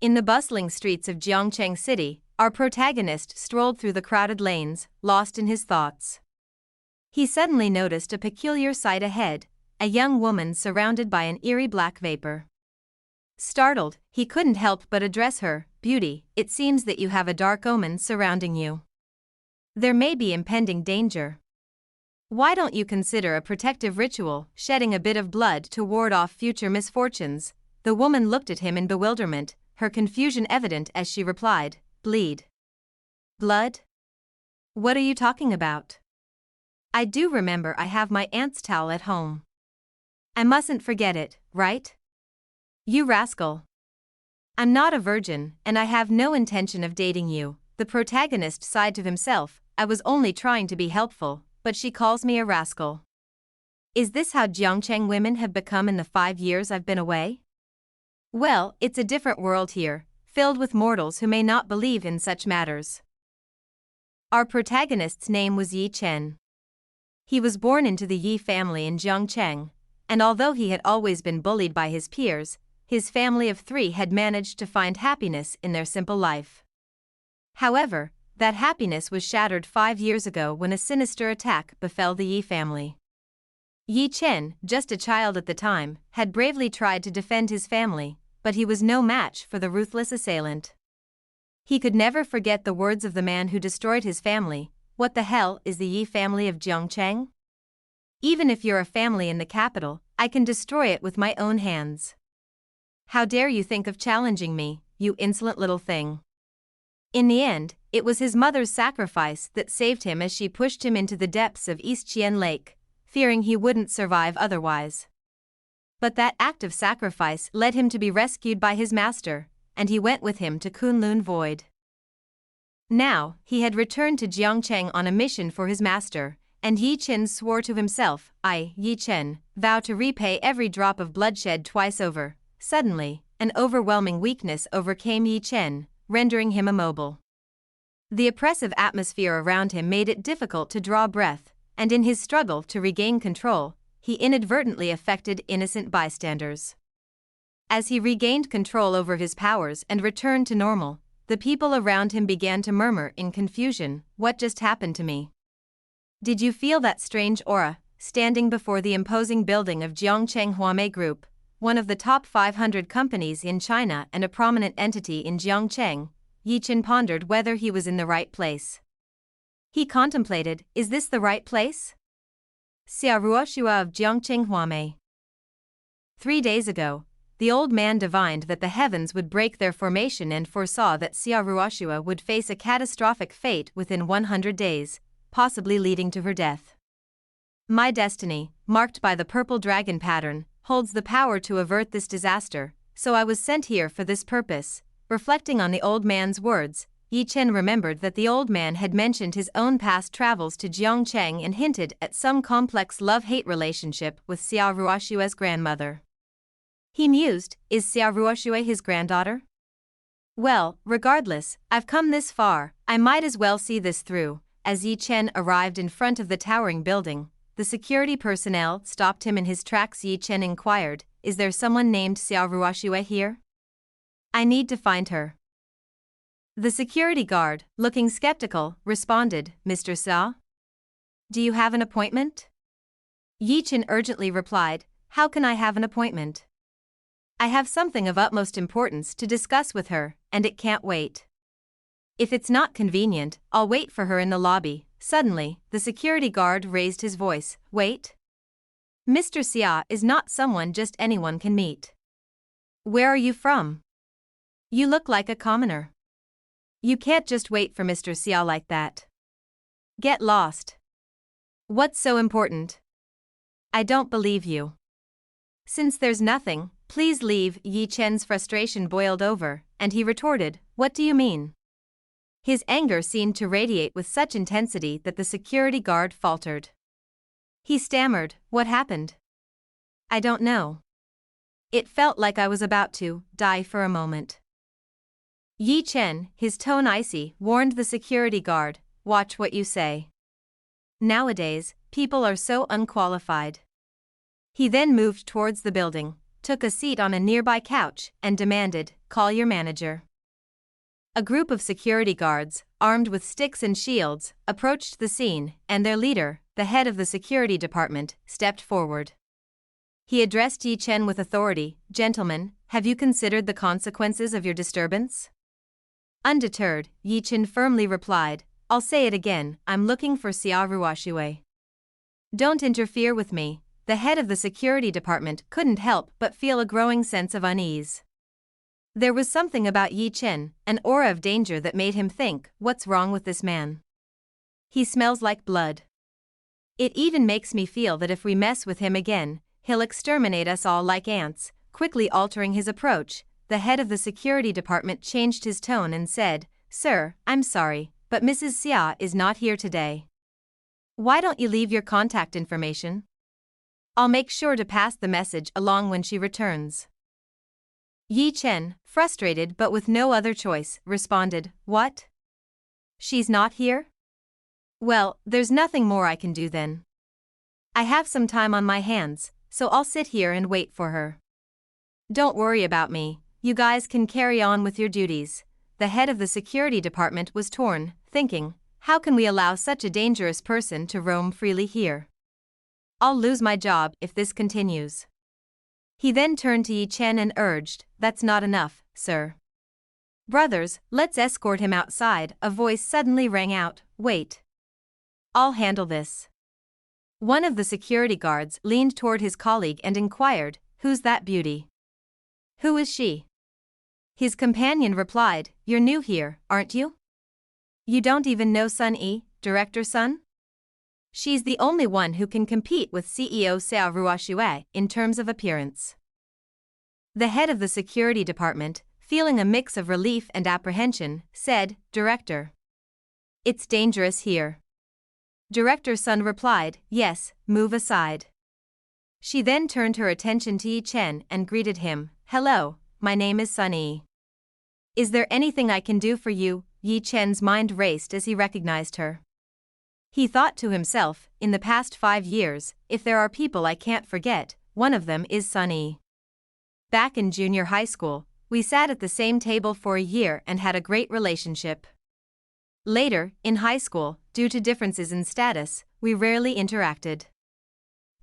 In the bustling streets of Jiangcheng City, our protagonist strolled through the crowded lanes, lost in his thoughts. He suddenly noticed a peculiar sight ahead, a young woman surrounded by an eerie black vapor. Startled, he couldn't help but address her. "Beauty, it seems that you have a dark omen surrounding you. There may be impending danger. Why don't you consider a protective ritual, shedding a bit of blood to ward off future misfortunes?" The woman looked at him in bewilderment, her confusion evident as she replied, "Bleed? Blood? What are you talking about? I do remember I have my aunt's towel at home. I mustn't forget it, right? You rascal. I'm not a virgin, and I have no intention of dating you." The protagonist sighed to himself. "I was only trying to be helpful, but she calls me a rascal. Is this how Jiangcheng women have become in the 5 years I've been away? Well, it's a different world here, filled with mortals who may not believe in such matters." Our protagonist's name was Yi Chen. He was born into the Yi family in Jiangcheng, and although he had always been bullied by his peers, his family of 3 had managed to find happiness in their simple life. However, that happiness was shattered 5 years ago when a sinister attack befell the Yi family. Yi Chen, just a child at the time, had bravely tried to defend his family, but he was no match for the ruthless assailant. He could never forget the words of the man who destroyed his family. "What the hell is the Yi family of Jiangcheng? Even if you're a family in the capital, I can destroy it with my own hands. How dare you think of challenging me, you insolent little thing?" In the end, it was his mother's sacrifice that saved him as she pushed him into the depths of East Qian Lake, fearing he wouldn't survive otherwise. But that act of sacrifice led him to be rescued by his master, and he went with him to Kunlun Void. Now, he had returned to Jiangcheng on a mission for his master, and Yi Chen swore to himself, "I, Yi Chen, vow to repay every drop of bloodshed twice over." Suddenly, an overwhelming weakness overcame Yi Chen, rendering him immobile. The oppressive atmosphere around him made it difficult to draw breath, and in his struggle to regain control, he inadvertently affected innocent bystanders. As he regained control over his powers and returned to normal, the people around him began to murmur in confusion, "What just happened to me? Did you feel that strange aura?" Standing before the imposing building of Jiangcheng Huame Group, one of the top 500 companies in China and a prominent entity in Jiangcheng, Yi Chen pondered whether he was in the right place. He contemplated, "Is this the right place? Xiaoruoshua of Jiangcheng Huame." 3 days ago, the old man divined that the heavens would break their formation and foresaw that Xiaoruoshua would face a catastrophic fate within 100 days, possibly leading to her death. "My destiny, marked by the purple dragon pattern, holds the power to avert this disaster, so I was sent here for this purpose." Reflecting on the old man's words, Yi Chen remembered that the old man had mentioned his own past travels to Jiangcheng and hinted at some complex love-hate relationship with Xiaoruoshua's grandmother. He mused, "Is Xiaoruoshua his granddaughter? Well, regardless, I've come this far, I might as well see this through." As Yi Chen arrived in front of the towering building, the security personnel stopped him in his tracks. Yi Chen inquired, "Is there someone named Xiaoruoshua here? I need to find her." The security guard, looking skeptical, responded, "Mr. Xia? Do you have an appointment?" Yi Chen urgently replied, "How can I have an appointment? I have something of utmost importance to discuss with her, and it can't wait. If it's not convenient, I'll wait for her in the lobby." Suddenly, the security guard raised his voice, "Wait. Mr. Xia is not someone just anyone can meet. Where are you from? You look like a commoner. You can't just wait for Mr. Xia like that. Get lost. What's so important? I don't believe you. Since there's nothing, please leave." Yi Chen's frustration boiled over, and he retorted, "What do you mean?" His anger seemed to radiate with such intensity that the security guard faltered. He stammered, "What happened? I don't know. It felt like I was about to die for a moment." Yi Chen, his tone icy, warned the security guard, "Watch what you say. Nowadays, people are so unqualified." He then moved towards the building, took a seat on a nearby couch, and demanded, call your manager. A group of security guards, armed with sticks and shields, approached the scene, and their leader, the head of the security department, stepped forward. He addressed Yi Chen with authority. "Gentlemen, have you considered the consequences of your disturbance?" Undeterred, Yi Chen firmly replied, "I'll say it again, I'm looking for Xia Ruoxue. Don't interfere with me." The head of the security department couldn't help but feel a growing sense of unease. There was something about Yi Chen, an aura of danger that made him think, what's wrong with this man? He smells like blood. It even makes me feel that if we mess with him again, he'll exterminate us all like ants. Quickly altering his approach, the head of the security department changed his tone and said, "Sir, I'm sorry, but Mrs. Xia is not here today. Why don't you leave your contact information? I'll make sure to pass the message along when she returns." Yi Chen, frustrated but with no other choice, responded, "What? She's not here? Well, there's nothing more I can do then. I have some time on my hands, so I'll sit here and wait for her. Don't worry about me, you guys can carry on with your duties." The head of the security department was torn, thinking, how can we allow such a dangerous person to roam freely here? I'll lose my job if this continues. He then turned to Yi Chen and urged, "That's not enough, sir. Brothers, let's escort him outside." A voice suddenly rang out, "Wait. I'll handle this." One of the security guards leaned toward his colleague and inquired, "Who's that beauty? Who is she?" His companion replied, "You're new here, aren't you? You don't even know Sun Yi, Director Sun? She's the only one who can compete with CEO Xia Ruoxue in terms of appearance." The head of the security department, feeling a mix of relief and apprehension, said, "Director, it's dangerous here." Director Sun replied, "Yes, move aside." She then turned her attention to Yi Chen and greeted him, "Hello, my name is Sun Yi. Is there anything I can do for you?" Yi Chen's mind raced as he recognized her. He thought to himself, in the past 5 years, if there are people I can't forget, one of them is Sun Yi. Back in junior high school, we sat at the same table for a year and had a great relationship. Later, in high school, due to differences in status, we rarely interacted.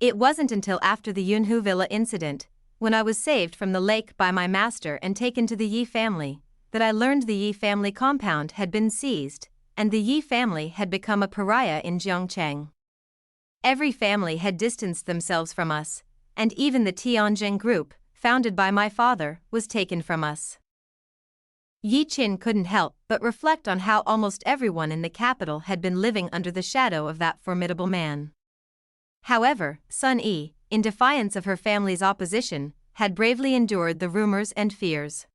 It wasn't until after the Yunhu Villa incident, when I was saved from the lake by my master and taken to the Yi family, that I learned the Yi family compound had been seized, and the Yi family had become a pariah in Zhongcheng. Every family had distanced themselves from us, and even the Tianjin group, founded by my father, was taken from us. Yi Chen couldn't help but reflect on how almost everyone in the capital had been living under the shadow of that formidable man. However, Sun Yi, in defiance of her family's opposition, had bravely endured the rumors and fears.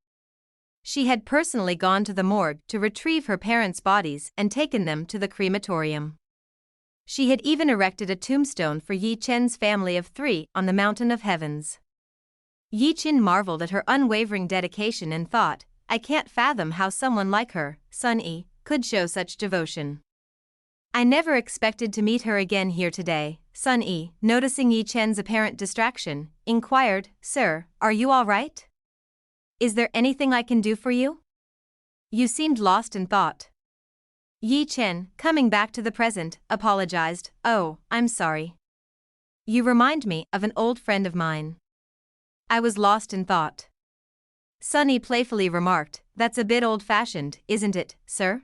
She had personally gone to the morgue to retrieve her parents' bodies and taken them to the crematorium. She had even erected a tombstone for Yi Chen's family of 3 on the Mountain of Heavens. Yi Chen marveled at her unwavering dedication and thought, I can't fathom how someone like her, Sun Yi, could show such devotion. I never expected to meet her again here today. Sun Yi, noticing Yi Chen's apparent distraction, inquired, Sir, are you all right? Is there anything I can do for you? You seemed lost in thought. Yi Chen, coming back to the present, apologized. Oh, I'm sorry. You remind me of an old friend of mine. I was lost in thought. Sun Yi playfully remarked, That's a bit old-fashioned, isn't it, sir?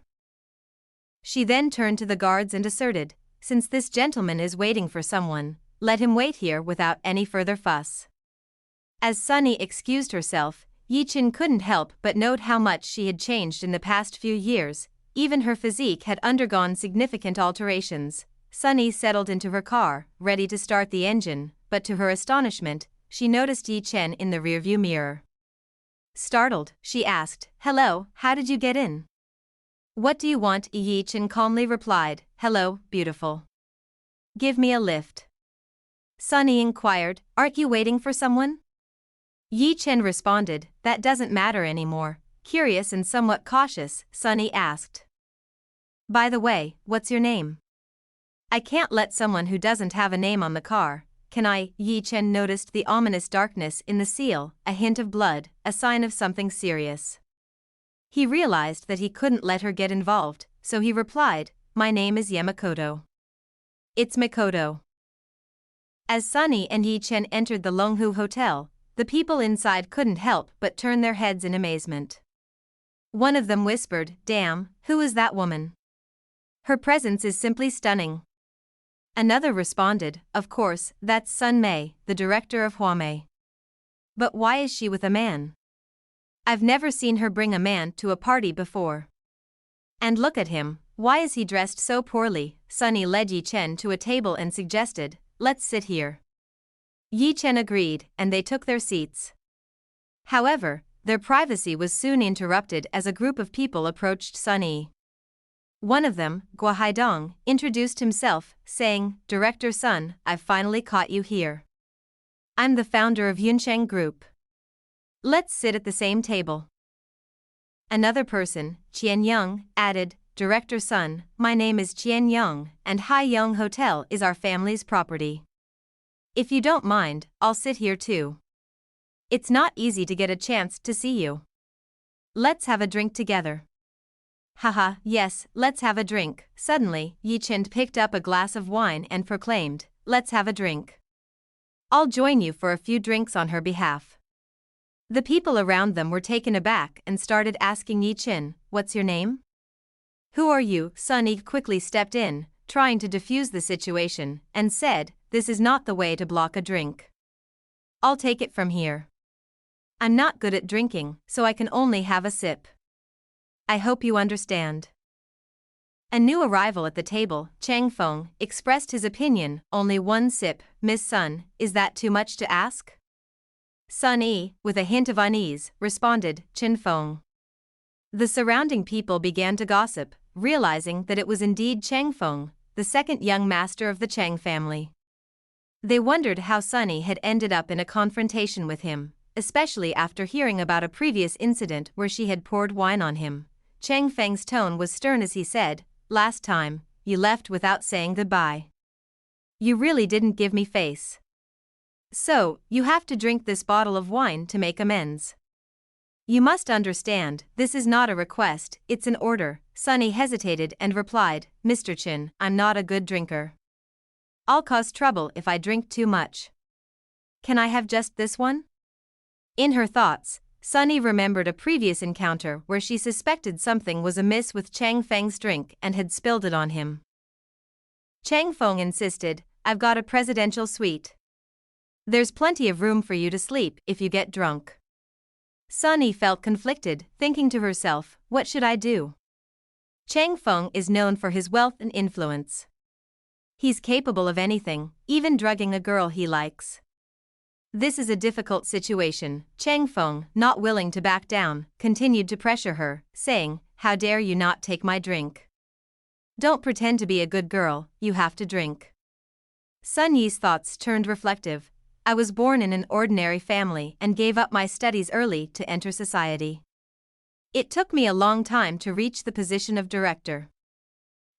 She then turned to the guards and asserted, Since this gentleman is waiting for someone, let him wait here without any further fuss. As Sun Yi excused herself, Yi Chen couldn't help but note how much she had changed in the past few years. Even her physique had undergone significant alterations. Sun Yi settled into her car, ready to start the engine, but to her astonishment, she noticed Yi Chen in the rearview mirror. Startled, she asked, Hello, how did you get in? What do you want? Yi Chen calmly replied, Hello, beautiful. Give me a lift. Sun Yi inquired, Aren't you waiting for someone? Yi Chen responded, That doesn't matter anymore. Curious and somewhat cautious, Sun Yi asked. By the way, what's your name? I can't let someone who doesn't have a name on the car. can I? Yi Chen noticed the ominous darkness in the seal, a hint of blood, a sign of something serious. He realized that he couldn't let her get involved, so he replied, "My name is Yamakoto." "It's Mikoto." As Sunny and Yi Chen entered the Longhu Hotel, the people inside couldn't help but turn their heads in amazement. One of them whispered, "Damn, who is that woman? Her presence is simply stunning." Another responded, "Of course, that's Sun Mei, the director of Huamei. But why is she with a man? I've never seen her bring a man to a party before. And look at him, why is he dressed so poorly?" Sunny led Yi Chen to a table and suggested, "Let's sit here." Yi Chen agreed, and they took their seats. However, their privacy was soon interrupted as a group of people approached Sunny. One of them, Gua Haidong, introduced himself, saying, "Director Sun, I've finally caught you here. I'm the founder of Yuncheng Group. Let's sit at the same table." Another person, Qian Yang, added, "Director Sun, my name is Qian Yang, and Hai Yong Hotel is our family's property. If you don't mind, I'll sit here too. It's not easy to get a chance to see you. Let's have a drink together." "Haha, yes, let's have a drink." Suddenly, Yi Chen picked up a glass of wine and proclaimed, "Let's have a drink. I'll join you for a few drinks on her behalf." The people around them were taken aback and started asking Yi Chen, "What's your name? Who are you?" Sunny quickly stepped in, trying to defuse the situation, and said, "This is not the way to block a drink. I'll take it from here. I'm not good at drinking, so I can only have a sip. I hope you understand." A new arrival at the table, Chang Feng, expressed his opinion, "Only one sip, Miss Sun, is that too much to ask?" Sun Yi, with a hint of unease, responded, "Chen Feng." The surrounding people began to gossip, realizing that it was indeed Chang Feng, the second young master of the Chang family. They wondered how Sunny had ended up in a confrontation with him, especially after hearing about a previous incident where she had poured wine on him. Chang Feng's tone was stern as he said, "Last time, you left without saying goodbye. You really didn't give me face. So, you have to drink this bottle of wine to make amends. You must understand, this is not a request, it's an order." Sunny hesitated and replied, "Mr. Chen, I'm not a good drinker. I'll cause trouble if I drink too much. Can I have just this one?" In her thoughts, Sunny remembered a previous encounter where she suspected something was amiss with Chang Feng's drink and had spilled it on him. Chang Feng insisted, "I've got a presidential suite. There's plenty of room for you to sleep if you get drunk." Sunny felt conflicted, thinking to herself, "What should I do? Chang Feng is known for his wealth and influence. He's capable of anything, even drugging a girl he likes. This is a difficult situation." Chang Feng, not willing to back down, continued to pressure her, saying, "How dare you not take my drink? Don't pretend to be a good girl, you have to drink." Sun Yi's thoughts turned reflective. "I was born in an ordinary family and gave up my studies early to enter society. It took me a long time to reach the position of director.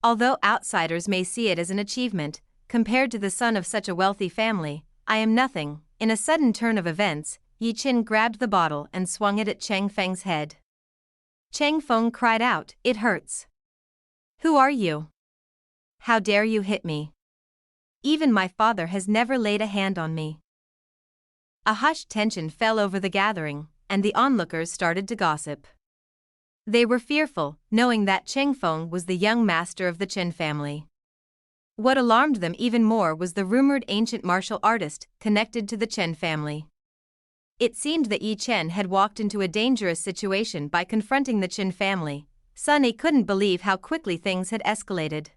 Although outsiders may see it as an achievement, compared to the son of such a wealthy family, I am nothing." In a sudden turn of events, Yi Chen grabbed the bottle and swung it at Chang Feng's head. Chang Feng cried out, "It hurts. Who are you? How dare you hit me? Even my father has never laid a hand on me." A hushed tension fell over the gathering, and the onlookers started to gossip. They were fearful, knowing that Chang Feng was the young master of the Chen family. What alarmed them even more was the rumored ancient martial artist connected to the Chen family. It seemed that Yi Chen had walked into a dangerous situation by confronting the Chen family. Sunny couldn't believe how quickly things had escalated.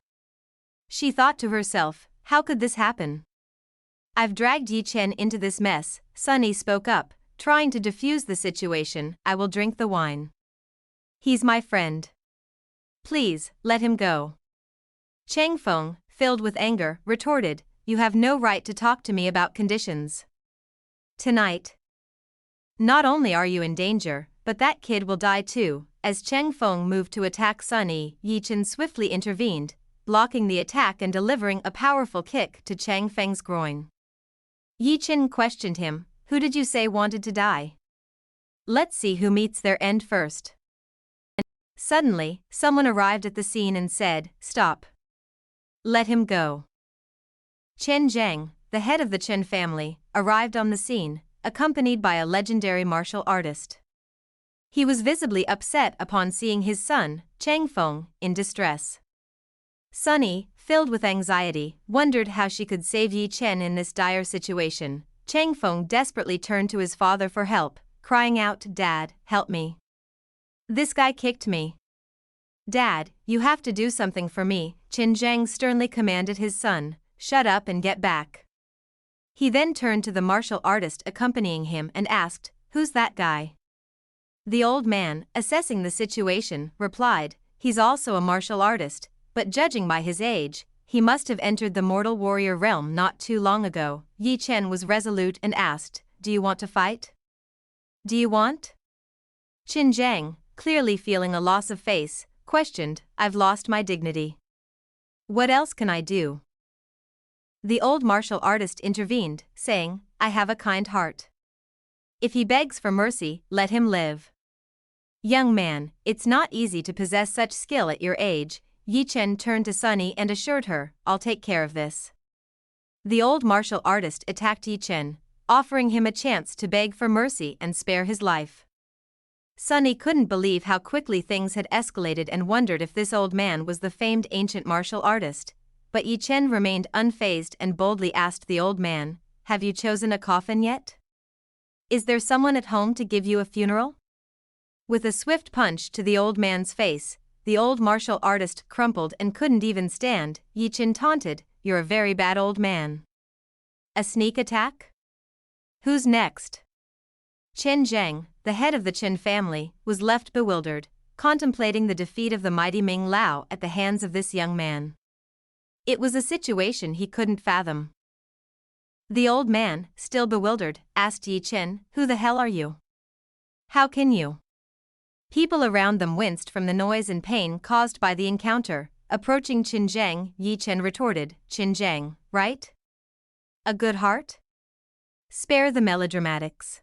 She thought to herself, "How could this happen? I've dragged Yi Chen into this mess." Sunny spoke up, trying to defuse the situation, "I will drink the wine. He's my friend. Please, let him go." Chang Feng, filled with anger, retorted, "You have no right to talk to me about conditions. Tonight, not only are you in danger, but that kid will die too." As Chang Feng moved to attack Sunny, Yi Chen swiftly intervened, blocking the attack and delivering a powerful kick to Chang Feng's groin. Yi Chen questioned him, who did you say wanted to die? Let's see who meets their end first. Suddenly, someone arrived at the scene and said, stop. Let him go. Chen Zhang, the head of the Chen family, arrived on the scene, accompanied by a legendary martial artist. He was visibly upset upon seeing his son, Chang Feng, in distress. Sunny, filled with anxiety, wondered how she could save Yi Chen in this dire situation. Chang Feng desperately turned to his father for help, crying out, Dad, help me. This guy kicked me. Dad, you have to do something for me, Chen Zhang sternly commanded his son, shut up and get back. He then turned to the martial artist accompanying him and asked, who's that guy? The old man, assessing the situation, replied, he's also a martial artist, but judging by his age, he must have entered the mortal warrior realm not too long ago. Yi Chen was resolute and asked, do you want to fight? Do you want? Chen Zhang, clearly feeling a loss of face, questioned, I've lost my dignity. What else can I do? The old martial artist intervened, saying, I have a kind heart. If he begs for mercy, let him live. Young man, it's not easy to possess such skill at your age. Yi Chen turned to Sunny and assured her, I'll take care of this. The old martial artist attacked Yi Chen, offering him a chance to beg for mercy and spare his life. Sunny couldn't believe how quickly things had escalated and wondered if this old man was the famed ancient martial artist. But Yi Chen remained unfazed and boldly asked the old man, have you chosen a coffin yet? Is there someone at home to give you a funeral? With a swift punch to the old man's face, the old martial artist crumpled and couldn't even stand. Yi Chen taunted, you're a very bad old man. A sneak attack? Who's next? Chen Zhang, the head of the Chen family, was left bewildered, contemplating the defeat of the mighty Ming Lao at the hands of this young man. It was a situation he couldn't fathom. The old man, still bewildered, asked Yi Chen, who the hell are you? How can you? People around them winced from the noise and pain caused by the encounter. Approaching Chen Zhang, Yi Chen retorted, Chen Zhang, right? A good heart? Spare the melodramatics.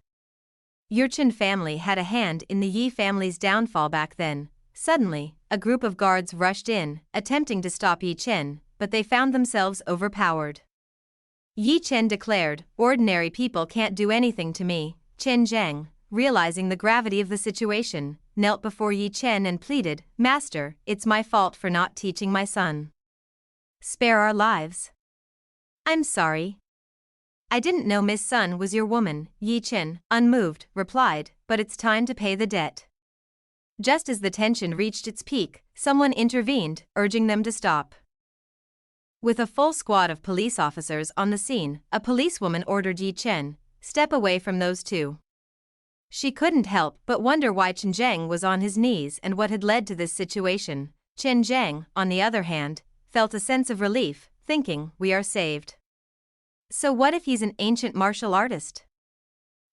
Your Chen family had a hand in the Yi family's downfall back then. Suddenly, a group of guards rushed in, attempting to stop Yi Chen, but they found themselves overpowered. Yi Chen declared, ordinary people can't do anything to me. Chen Zhang, realizing the gravity of the situation, knelt before Yi Chen and pleaded, Master, it's my fault for not teaching my son. Spare our lives. I'm sorry. I didn't know Miss Sun was your woman, Yi Chen, unmoved, replied, but it's time to pay the debt. Just as the tension reached its peak, someone intervened, urging them to stop. With a full squad of police officers on the scene, a policewoman ordered Yi Chen, step away from those two. She couldn't help but wonder why Chen Zhang was on his knees and what had led to this situation. Chen Zhang, on the other hand, felt a sense of relief, thinking, we are saved. So what if he's an ancient martial artist?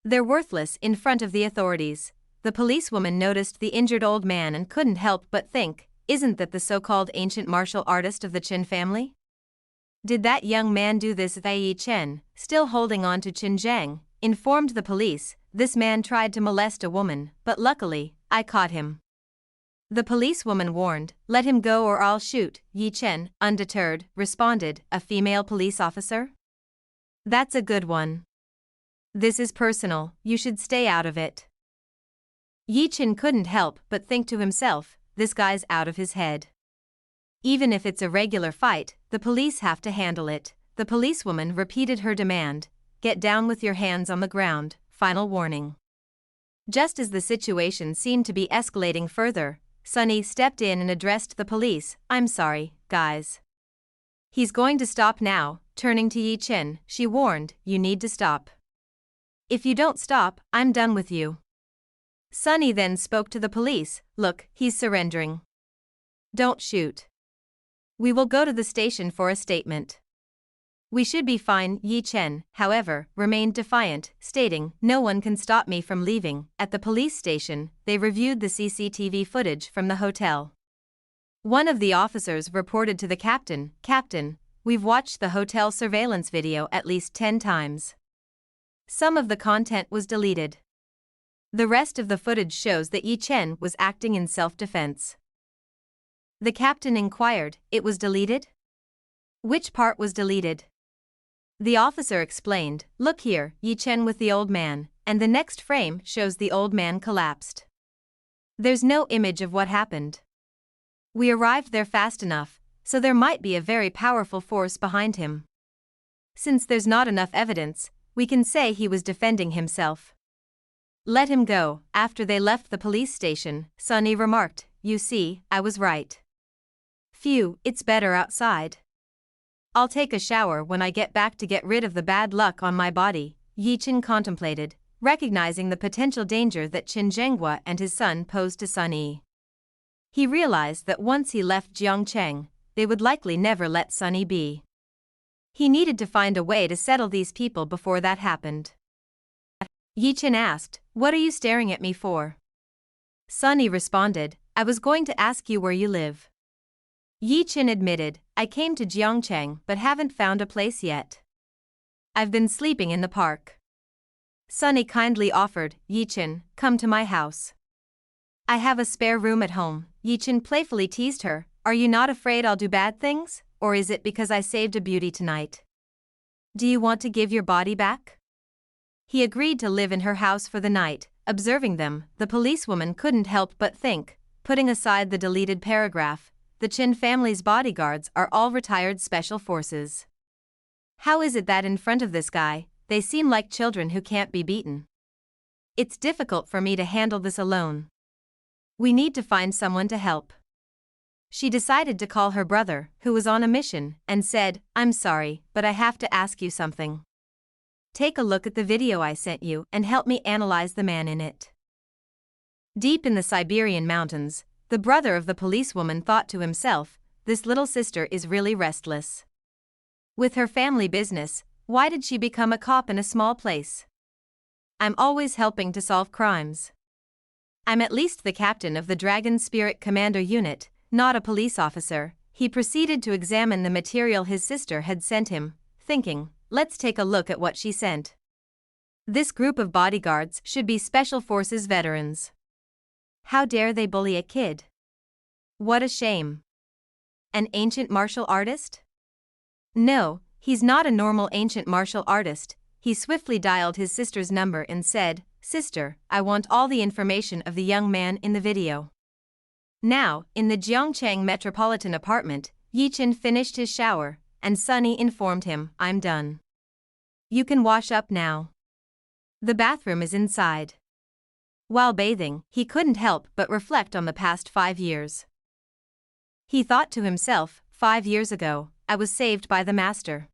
They're worthless in front of the authorities. The policewoman noticed the injured old man and couldn't help but think, isn't that the so-called ancient martial artist of the Chen family? Did that young man do this? Yi Chen, still holding on to Chen Zhang, informed the police, this man tried to molest a woman, but luckily, I caught him. The policewoman warned, let him go or I'll shoot. Yi Chen, undeterred, responded, a female police officer? That's a good one. This is personal, you should stay out of it. Yi Chen couldn't help but think to himself, this guy's out of his head. Even if it's a regular fight, the police have to handle it. The policewoman repeated her demand, get down with your hands on the ground, final warning. Just as the situation seemed to be escalating further, Sunny stepped in and addressed the police, I'm sorry, guys. He's going to stop now. Turning to Yi Chen, she warned, you need to stop. If you don't stop, I'm done with you. Sunny then spoke to the police, look, he's surrendering. Don't shoot. We will go to the station for a statement. We should be fine. Yi Chen, however, remained defiant, stating, no one can stop me from leaving. At the police station, they reviewed the CCTV footage from the hotel. One of the officers reported to the captain, Captain, we've watched the hotel surveillance video at least 10 times. Some of the content was deleted. The rest of the footage shows that Yi Chen was acting in self-defense. The captain inquired, "It was deleted? Which part was deleted?" The officer explained, "Look here, Yi Chen with the old man," and the next frame shows the old man collapsed. There's no image of what happened. We arrived there fast enough, so there might be a very powerful force behind him. Since there's not enough evidence, we can say he was defending himself. Let him go. After they left the police station, Sunny remarked, "You see, I was right. Phew, it's better outside. I'll take a shower when I get back to get rid of the bad luck on my body," Yi Chen contemplated, recognizing the potential danger that Chen Zhenghua and his son posed to Sunny. He realized that once he left Jiangcheng, they would likely never let Sunny be. He needed to find a way to settle these people before that happened. Yi Chen asked, "What are you staring at me for?" Sunny responded, "I was going to ask you where you live." Yi Chen admitted, "I came to Jiangcheng but haven't found a place yet. I've been sleeping in the park." Sunny kindly offered, "Yi Chen, come to my house. I have a spare room at home." Yi Chen playfully teased her, "Are you not afraid I'll do bad things, or is it because I saved a beauty tonight? Do you want to give your body back?" He agreed to live in her house for the night. Observing them, the policewoman couldn't help but think, putting aside the deleted paragraph, the Chen family's bodyguards are all retired special forces. How is it that in front of this guy, they seem like children who can't be beaten? It's difficult for me to handle this alone. We need to find someone to help. She decided to call her brother, who was on a mission, and said, "I'm sorry, but I have to ask you something. Take a look at the video I sent you and help me analyze the man in it." Deep in the Siberian mountains, the brother of the policewoman thought to himself, "This little sister is really restless. With her family business, why did she become a cop in a small place? I'm always helping to solve crimes. I'm at least the captain of the Dragon Spirit Commander Unit, not a police officer." He proceeded to examine the material his sister had sent him, thinking, "Let's take a look at what she sent. This group of bodyguards should be Special Forces veterans. How dare they bully a kid? What a shame. An ancient martial artist? No, he's not a normal ancient martial artist." He swiftly dialed his sister's number and said, "Sister, I want all the information of the young man in the video." Now, in the Jiangcheng metropolitan apartment, Yi Chen finished his shower, and Sunny informed him, "I'm done. You can wash up now. The bathroom is inside." While bathing, he couldn't help but reflect on the past 5 years. He thought to himself, 5 years ago, I was saved by the master.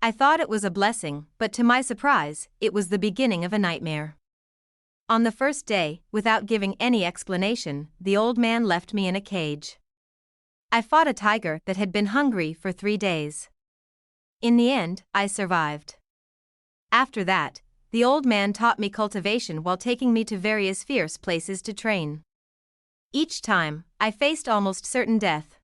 I thought it was a blessing, but to my surprise, it was the beginning of a nightmare. On the first day, without giving any explanation, the old man left me in a cage. I fought a tiger that had been hungry for 3 days. In the end, I survived. After that, the old man taught me cultivation while taking me to various fierce places to train. Each time, I faced almost certain death.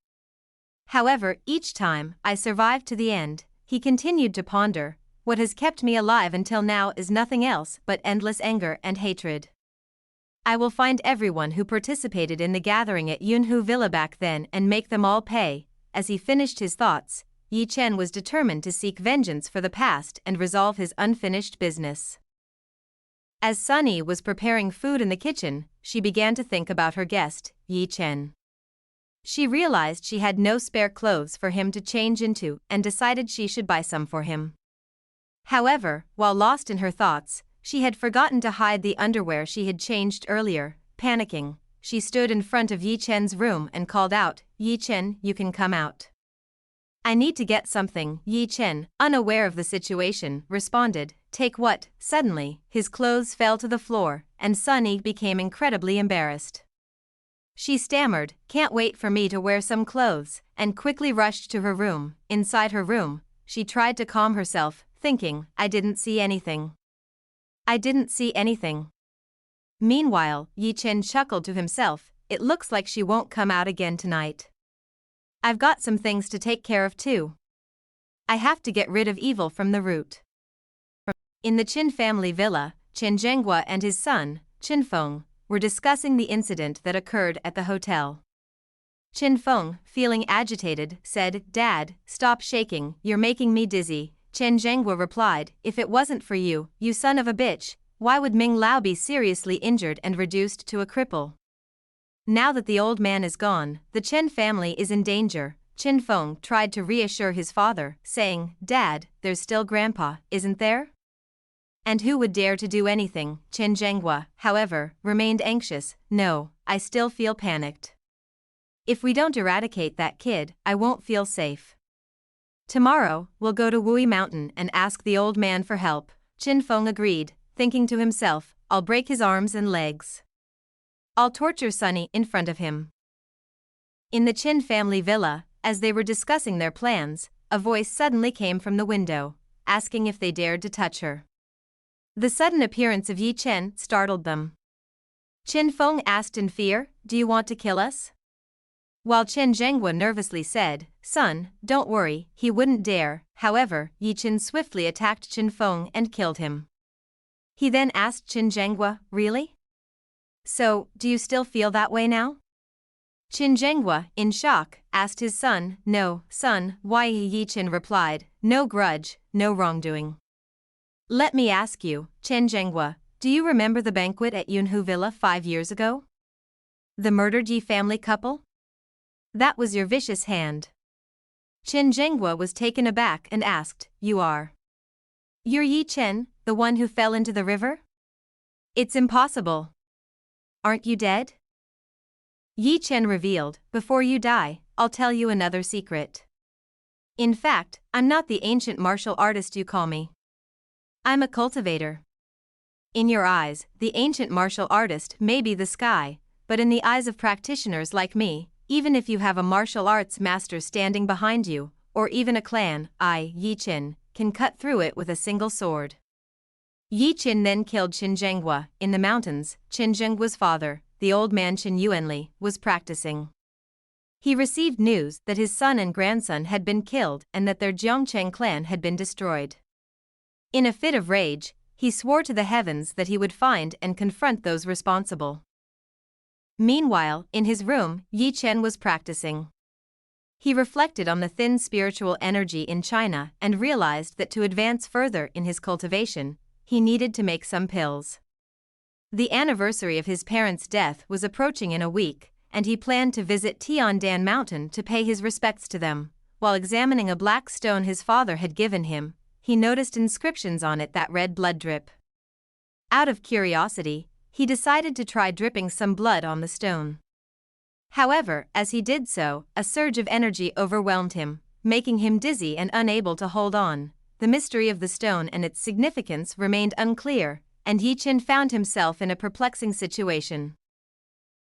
However, each time, I survived to the end." He continued to ponder, "What has kept me alive until now is nothing else but endless anger and hatred. I will find everyone who participated in the gathering at Yunhu Villa back then and make them all pay." As he finished his thoughts, Yi Chen was determined to seek vengeance for the past and resolve his unfinished business. As Sunny was preparing food in the kitchen, she began to think about her guest, Yi Chen. She realized she had no spare clothes for him to change into and decided she should buy some for him. However, while lost in her thoughts, she had forgotten to hide the underwear she had changed earlier. Panicking, she stood in front of Yi Chen's room and called out, "Yi Chen, you can come out. I need to get something." Yi Chen, unaware of the situation, responded, "Take what?" Suddenly, his clothes fell to the floor, and Sunny became incredibly embarrassed. She stammered, "Can't wait for me to wear some clothes," and quickly rushed to her room. Inside her room, she tried to calm herself, thinking, "I didn't see anything. I didn't see anything." Meanwhile, Yi Chen chuckled to himself, "It looks like she won't come out again tonight. I've got some things to take care of too. I have to get rid of evil from the root." In the Qin family villa, Qin Zhenghua and his son, Qin Feng, were discussing the incident that occurred at the hotel. Qin Feng, feeling agitated, said, "Dad, stop shaking, you're making me dizzy." Qin Zhenghua replied, "If it wasn't for you, you son of a bitch, why would Ming Lao be seriously injured and reduced to a cripple?" Now that the old man is gone, the Chen family is in danger. Qin Feng tried to reassure his father, saying, "Dad, there's still Grandpa, isn't there? And who would dare to do anything?" Qin Zhenghua, however, remained anxious. "No, I still feel panicked. If we don't eradicate that kid, I won't feel safe. Tomorrow, we'll go to Wui Mountain and ask the old man for help." Qin Feng agreed, thinking to himself, "I'll break his arms and legs. I'll torture Sunny in front of him." In the Qin family villa, as they were discussing their plans, a voice suddenly came from the window, asking if they dared to touch her. The sudden appearance of Yi Chen startled them. Qin Feng asked in fear, "Do you want to kill us?" While Qin Zhenghua nervously said, "Son, don't worry, he wouldn't dare." However, Yi Chen swiftly attacked Qin Feng and killed him. He then asked Qin Zhenghua, "Really? So, do you still feel that way now?" Qin Zhenghua, in shock, asked his son, "No, son, why?" Yi Chen replied, "No grudge, no wrongdoing. Let me ask you, Qin Zhenghua, do you remember the banquet at Yunhu Villa 5 years ago? The murdered Yi family couple? That was your vicious hand." Qin Zhenghua was taken aback and asked, You're Yi Chen, the one who fell into the river? It's impossible. Aren't you dead?" Yi Chen revealed, "Before you die, I'll tell you another secret. In fact, I'm not the ancient martial artist you call me. I'm a cultivator. In your eyes, the ancient martial artist may be the sky, but in the eyes of practitioners like me, even if you have a martial arts master standing behind you, or even a clan, I, Yi Chen, can cut through it with a single sword." Yi Chen then killed Qin Zhenghua. In the mountains, Qin Zhenghua's father, the old man Qin Yuanli, was practicing. He received news that his son and grandson had been killed and that their Jiangcheng clan had been destroyed. In a fit of rage, he swore to the heavens that he would find and confront those responsible. Meanwhile, in his room, Yi Chen was practicing. He reflected on the thin spiritual energy in China and realized that to advance further in his cultivation, he needed to make some pills. The anniversary of his parents' death was approaching in a week, and he planned to visit Tiandan Mountain to pay his respects to them. While examining a black stone his father had given him, he noticed inscriptions on it that read "blood drip." Out of curiosity, he decided to try dripping some blood on the stone. However, as he did so, a surge of energy overwhelmed him, making him dizzy and unable to hold on. The mystery of the stone and its significance remained unclear, and Yi Chen found himself in a perplexing situation.